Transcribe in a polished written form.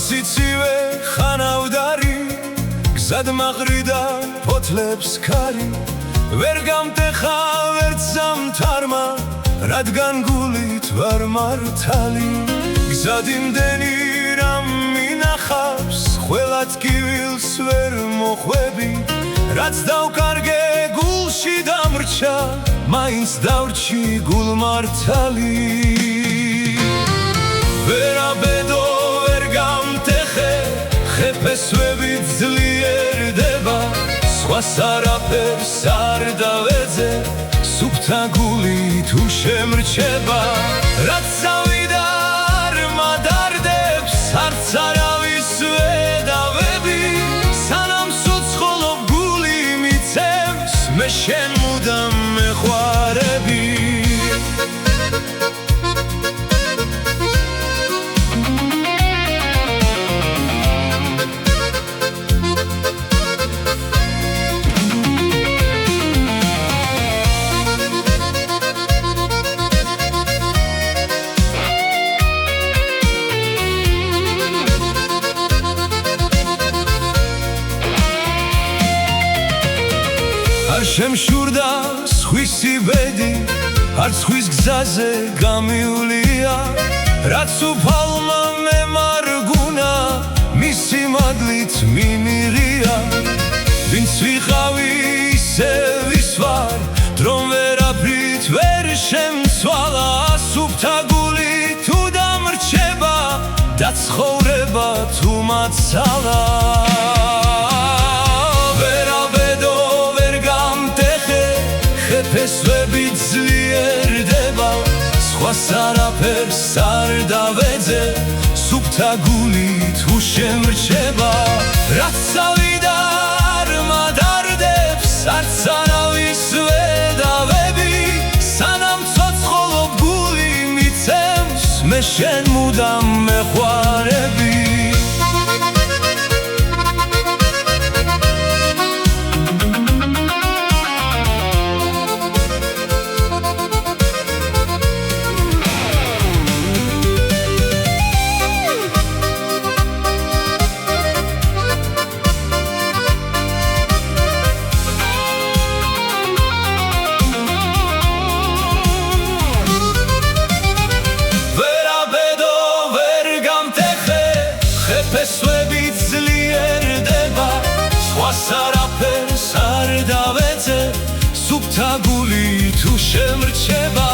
სიცივე ხანავდარი გზად მაყრიდა ფოთლებს ქარი ვერ გამტეხა ვერც ზამთარმა რადგან გულით ვარ მართალი გზად იმდენი რამ მინახავს ყველად კივილს ვერ მოხვები რაც დავკარგე გულში დამრჩა მაინც დავრჩი გულმართალი ვერაბედო ხეფესვებით ძლიერდება სხვას არაფერს არ დავეძე სუფთა გულით უშემრჩება რაც წავიდა არ მადარდებს არც არავის ვედავები სანამ სუცხოვ გული მიცემს მე შენ მუდამ მეხვარები შემშურდა სხვისი ბედი არც ხვის გზაზე გამივლია რაც უფალმა მემარგუნა მისი მადლით მიმიღია ვინც ვიყავი ისე ვის ვარ დრომ ვერაფრით ვერ შემცვალა სუფთა გული თუ დამრჩება და ცხოვრება თუ მაცალა ხეფესვებით ძლიერდება სხვას არაფერს არ დავეძე სუფთა გულით უშემრჩება რაც წავიდა არ მადარდებს არც არავის ვედავები სანამ ცოცხლობ გული მიცემს მე შენ მუდამ მეხვარები ხეფესვებით ძლიერდება სხვას არაფერს არ დავეძე სუფთა გულით უშემრჩება